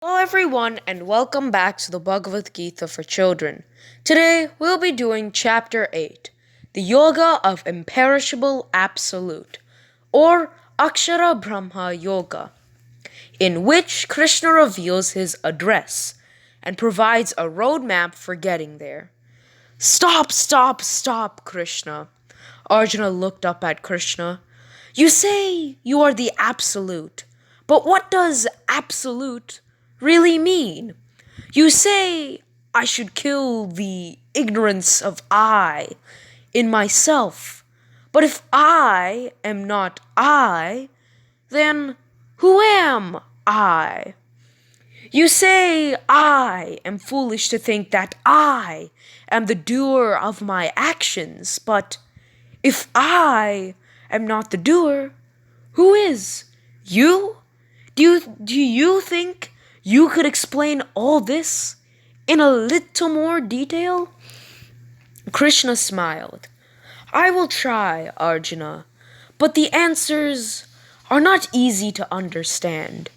Hello everyone and welcome back to the Bhagavad Gita for children. Today we'll be doing chapter 8, the Yoga of Imperishable Absolute, or Akshara Brahma Yoga, in which Krishna reveals his address and provides a roadmap for getting there. Stop, stop, stop, Krishna. Arjuna looked up at Krishna. You say you are the absolute, but what does absolute really mean? You say I should kill the ignorance of I in myself, but if I am not I, then who am I? You say I am foolish to think that I am the doer of my actions, but if I am not the doer, who is? You? Do you think you could explain all this in a little more detail? Krishna smiled. I will try, Arjuna, but the answers are not easy to understand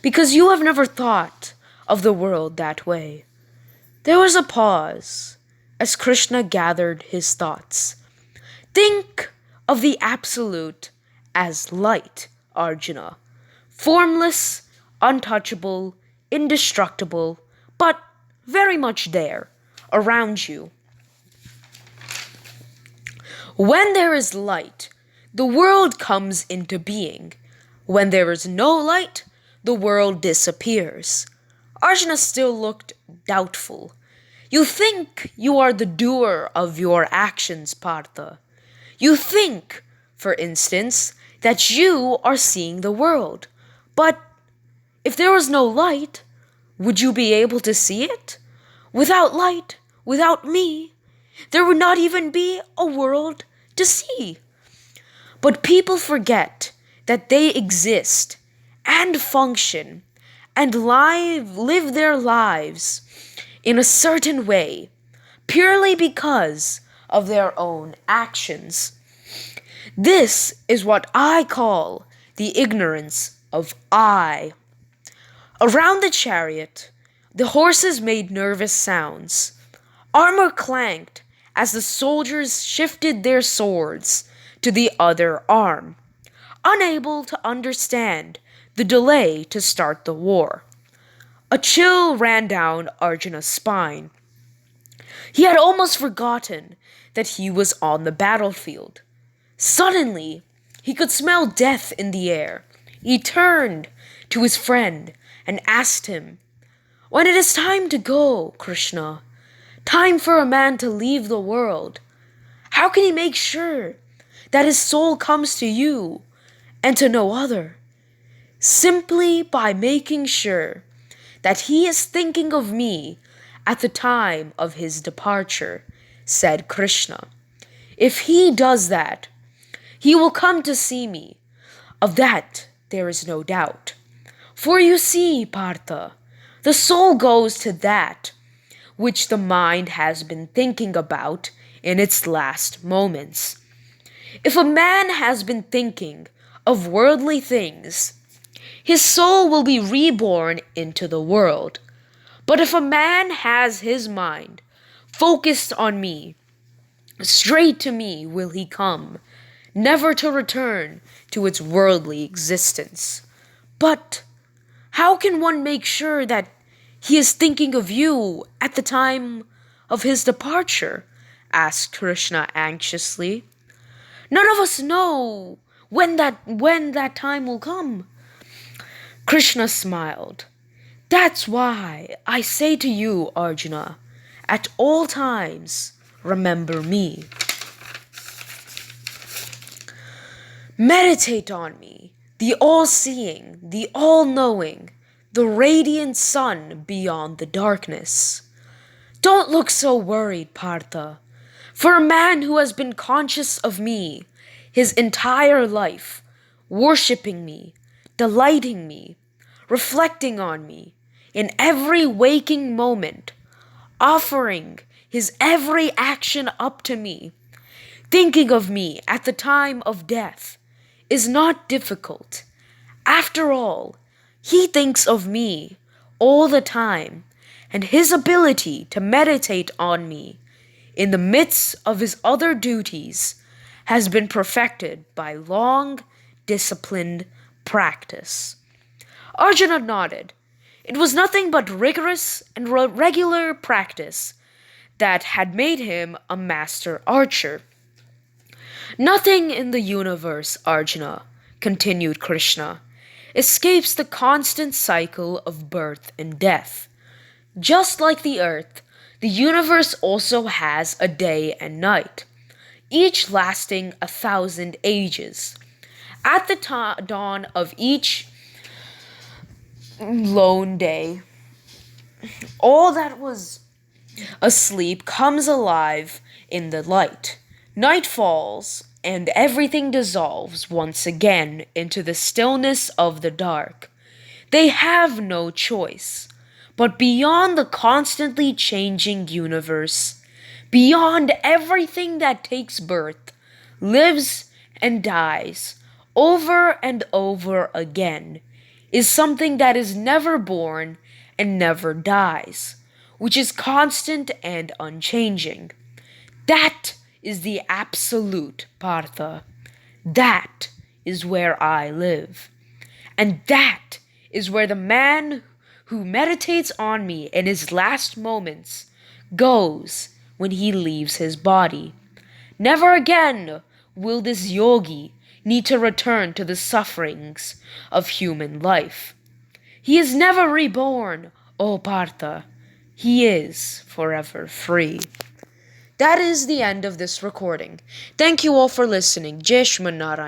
because you have never thought of the world that way. There was a pause as Krishna gathered his thoughts. Think of the Absolute as light, Arjuna. Formless, untouchable, indestructible, but very much there, around you. When there is light, the world comes into being. When there is no light, the world disappears. Arjuna still looked doubtful. You think you are the doer of your actions, Partha. You think, for instance, that you are seeing the world. But if there was no light, would you be able to see it? Without light, without me, there would not even be a world to see. But people forget that they exist and function and live their lives in a certain way purely because of their own actions. This is what I call the ignorance of I. Around the chariot, the horses made nervous sounds. Armor clanked as the soldiers shifted their swords to the other arm, unable to understand the delay to start the war. A chill ran down Arjuna's spine. He had almost forgotten that he was on the battlefield. Suddenly, he could smell death in the air. He turned to his friend and asked him, when it is time to go, Krishna, time for a man to leave the world, how can he make sure that his soul comes to you and to no other? Simply by making sure that he is thinking of me at the time of his departure, said Krishna. If he does that, he will come to see me. Of that there is no doubt. For you see, Partha, the soul goes to that which the mind has been thinking about in its last moments. If a man has been thinking of worldly things, his soul will be reborn into the world. But if a man has his mind focused on me, straight to me will he come, never to return to its worldly existence. But how can one make sure that he is thinking of you at the time of his departure? Asked Krishna anxiously. None of us know when that time will come. Krishna smiled. That's why I say to you, Arjuna, at all times remember me. Meditate on me, the all-seeing, the all-knowing, the radiant sun beyond the darkness. Don't look so worried, Partha. For a man who has been conscious of me his entire life, worshipping me, delighting me, reflecting on me in every waking moment, offering his every action up to me, thinking of me at the time of death, is not difficult. After all, he thinks of me all the time, and his ability to meditate on me in the midst of his other duties has been perfected by long, disciplined practice. Arjuna nodded. It was nothing but rigorous and regular practice that had made him a master archer. Nothing in the universe, Arjuna, continued Krishna, escapes the constant cycle of birth and death. Just like the earth, the universe also has a day and night, each lasting 1,000 ages. At the dawn of each lone day, all that was asleep comes alive in the light. Night falls, and everything dissolves once again into the stillness of the dark. They have no choice. But beyond the constantly changing universe, beyond everything that takes birth, lives, and dies over and over again, is something that is never born and never dies, which is constant and unchanging. That is the absolute, Partha. That is where I live. And that is where the man who meditates on me in his last moments goes when he leaves his body. Never again will this yogi need to return to the sufferings of human life. He is never reborn, O Partha. He is forever free. That is the end of this recording. Thank you all for listening. Jai Shri Narayan.